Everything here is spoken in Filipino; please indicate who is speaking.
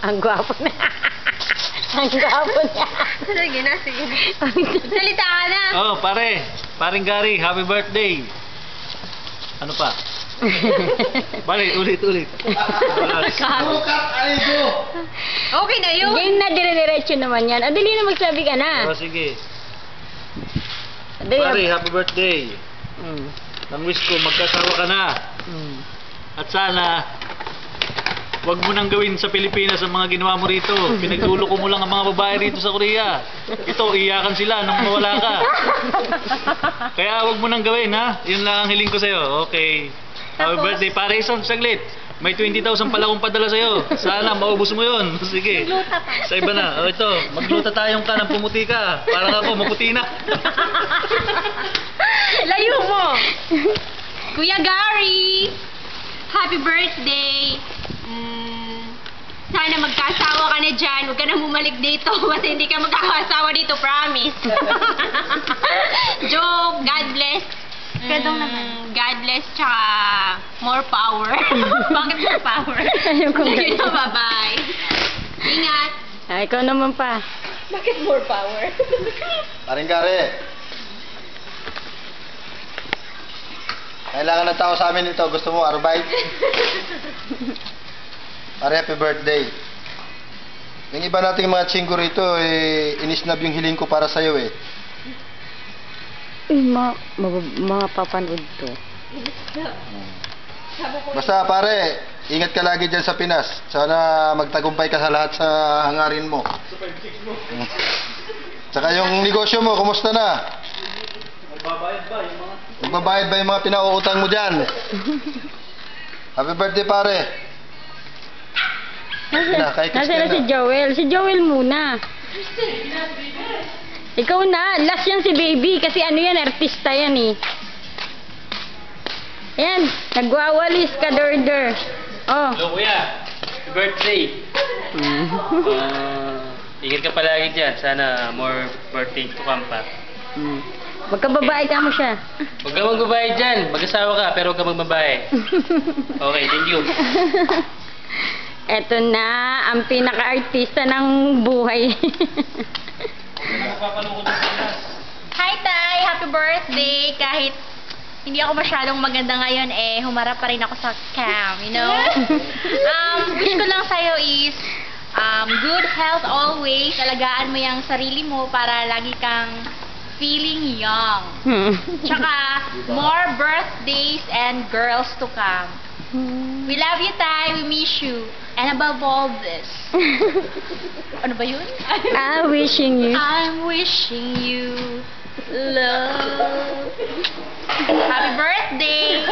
Speaker 1: Ang gwapo na. Ang gwapo niya.
Speaker 2: Sige na, sige na. Salita ka na.
Speaker 3: Oh, paring Gary, happy birthday. Ano pa? Balik, ulit.
Speaker 2: Okay na yun.
Speaker 1: Game na, dire-diretso naman yan. Dali na magsabi ka na.
Speaker 3: Oh, sige.
Speaker 1: Dali.
Speaker 3: Pare, happy birthday.
Speaker 1: Mm.
Speaker 3: Nang wish ko, magkasawa ka na.
Speaker 1: Mm.
Speaker 3: At sana, wag mo nang gawin sa Pilipinas ang mga ginawa mo rito. Pinagdulo ko mo lang ang mga babae rito sa Korea. Ito, iyakan sila nung mawala ka. Kaya wag mo nang gawin, ha? Yun lang ang hiling ko sa'yo. Okay. Happy birthday. Pare, isang saglit. May 20,000 pala akong padala sa'yo. Sana, maubos mo yun. Sige.
Speaker 2: Magluta pa.
Speaker 3: Sa iba na. O ito, magluta tayong ka ng pumuti ka. Parang ako, maputi na.
Speaker 2: Layo mo. Kuya Gary, happy birthday. Sana magkasawa ka na dyan. Huwag ka na bumalik dito kasi hindi ka magkakasawa dito, promise. Joke, God bless.
Speaker 1: Kadong naman.
Speaker 2: God bless, tsaka more power. Bakit more power?
Speaker 1: Ayaw kong
Speaker 2: Sige
Speaker 1: ganito.
Speaker 2: na, bye-bye. Ingat.
Speaker 1: Ikaw naman pa.
Speaker 2: Bakit more power?
Speaker 4: Paring Gary. Kailangan ng tao sa amin ito. Gusto mo arbite? Pare, happy birthday. Yung iba nating mga chinggo rito, inisnab yung hiling ko para sa'yo eh.
Speaker 1: Mga papanood to.
Speaker 4: Basta pare, ingat ka lagi dyan sa Pinas. Sana magtagumpay ka sa lahat sa hangarin mo. Tsaka yung negosyo mo, kumusta na? Magbabayad ba yung mga pinauutang mo dyan? Happy birthday pare.
Speaker 1: Nasaan na si Joel? Si Joel muna. Ikaw na. Last yan si baby. Kasi ano yan, artista yan eh. Ayan. Nagwawalis ka, Dorder. Oh.
Speaker 5: Hello kuya, happy birthday. Ingat ka palagi dyan. Sana more birthday to come pa.
Speaker 1: Magkababae ka mo siya.
Speaker 5: Huwag ka magbabae dyan. Mag-asawa ka pero huwag ka magbabae. Okay, thank you.
Speaker 1: Eto na ang pinaka-artista ng buhay.
Speaker 2: Hi, Tay! Happy birthday! Kahit hindi ako masyadong maganda ngayon, humarap pa rin ako sa cam, you know? Wish ko lang sa'yo is good health always. Alagaan mo yung sarili mo para lagi kang feeling young. Tsaka, more birthdays and girls to come. We love you, Tay. We miss you. And above all this. Ano ba yun?
Speaker 1: I'm wishing you.
Speaker 2: I'm wishing you love. Happy birthday!